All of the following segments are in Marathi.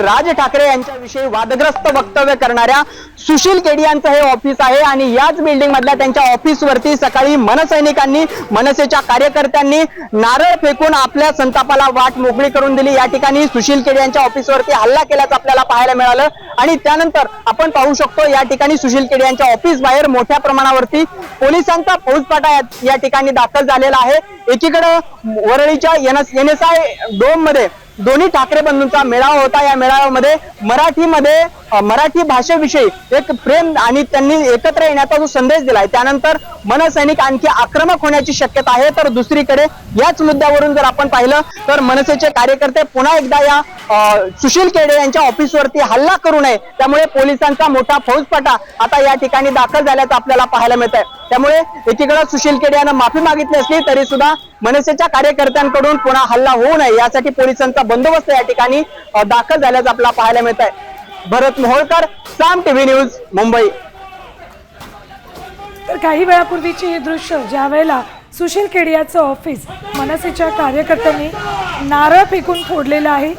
राज ठाकरे यांच्याविषयी वादग्रस्त वक्तव्य करणाऱ्या सुशील केडी यांचं हे ऑफिस आहे आणि याच बिल्डिंग मधल्या त्यांच्या ऑफिस वरती सकाळी मनसैनिकांनी मनसेच्या कार्यकर्त्यांनी नारळ फेकून आपल्या संतापाला वाट मोकळी करून दिली। या ठिकाणी सुशील केडी यांच्या ऑफिस वरती हल्ला केल्याचं आपल्याला पाहायला मिळालं आणि त्यानंतर आपण पाहू शकतो या ठिकाणी सुशील केडी यांच्या ऑफिस बाहेर मोठ्या प्रमाणावरती पोलिसांचा फौजफाटा या ठिकाणी दाखल झालेला आहे। एकीकडे वरळीच्या NSI डोम मध्ये दोन्ही ठाकरे बंधूंचा मेळावा होता। या मेळाव्यामध्ये मराठी भाषेविषयी एक प्रेम आणि त्यांनी एकत्र येण्याचा जो संदेश दिलाय त्यानंतर मनसैनिक आणखी आक्रमक होण्याची शक्यता आहे। तर दुसरीकडे याच मुद्द्यावरून जर आपण पाहिलं तर मनसेचे कार्यकर्ते पुन्हा एकदा या सुशील केडी यांच्या ऑफिसवरती हल्ला करू नये त्यामुळे पोलिसांचा मोठा फौजफाटा आता या ठिकाणी दाखल झाल्याचं आपल्याला पाहायला मिळत आहे। त्यामुळे एकीकडे सुशील केडी यांना माफी मागितली असली तरी सुद्धा मनसेच्या कार्यकर्त्यांकडून पुन्हा हल्ला होऊ नये यासाठी पोलिसांचा बंदोबस्त या ठिकाणी दाखल झाल्याचं आपल्याला पाहायला मिळत आहे। भरत मोहोळकर, साम टीव्ही न्यूज, मुंबई। तर काही वेळापूर्वीचे हे दृश्य ज्या वेळेला सुशील केडी यांचं ऑफिस मनसेच्या कार्यकर्त्यांनी नारळ फेकून फोडलेलं आहे।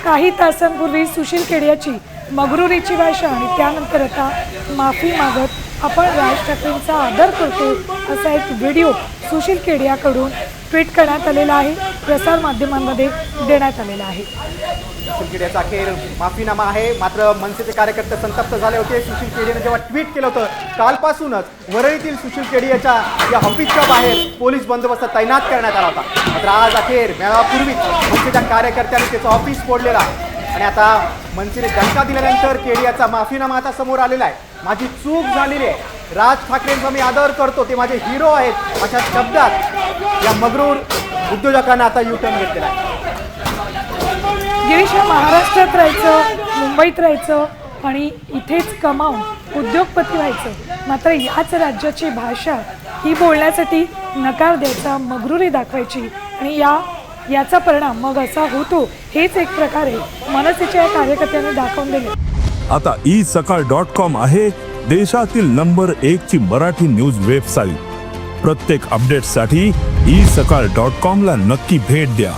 काही तासांपूर्वी सुशील केडी यांची मगरुरीची भाषा आणि त्यानंतर आता माफी मागत आपण राज ठाकरेंचा आदर करतो असा एक व्हिडिओ सुशील केडी यांकडून ट्विट करण्यात आलेला आहे, प्रसार माध्यमांमध्ये देण्यात आलेला आहे। सुशील केडी यांचा अखेर माफीनामा आहे। मात्र मनसेचे कार्यकर्ते संतप्त झाले होते। सुशील केडी यांनी जेव्हा ट्विट केलं होतं कालपासूनच वरळीतील सुशील केडी यांच्या या ऑफिसच्या बाहेर पोलीस बंदोबस्त तैनात करण्यात आला होता। मात्र आज अखेर मेळाव्यापूर्वीच मनसेच्या कार्यकर्त्यांनी त्याचं ऑफिस फोडलेला आणि आता मनसेने दणका दिल्यानंतर केडी यांचा माफीनामा आता समोर आलेला आहे। माझी चूक झालेली आहे, राज ठाकरेंचा मी आदर करतो, ते माझे हिरो आहेत अशा शब्दात या मगरूर उद्योजकांना आता युटर्न घेतलेला आहे। गिरीश, महाराष्ट्रात राहायचं, मुंबईत राहायचं आणि इथेच कमावून उद्योगपती व्हायचं, मात्र याच राज्याची भाषा ही बोलण्यासाठी नकार द्यायचा, मगरुरी दाखवायची आणि याचा परिणाम मग असा होतो, हेच एक प्रकारे मनसेच्या कार्यकर्त्यांनी दाखवून दिले। आता isakal.com आहे देशातील नंबर 1 ची मराठी न्यूज वेबसाईट। प्रत्येक अपडेटसाठी isakal.com ला नक्की भेट द्या।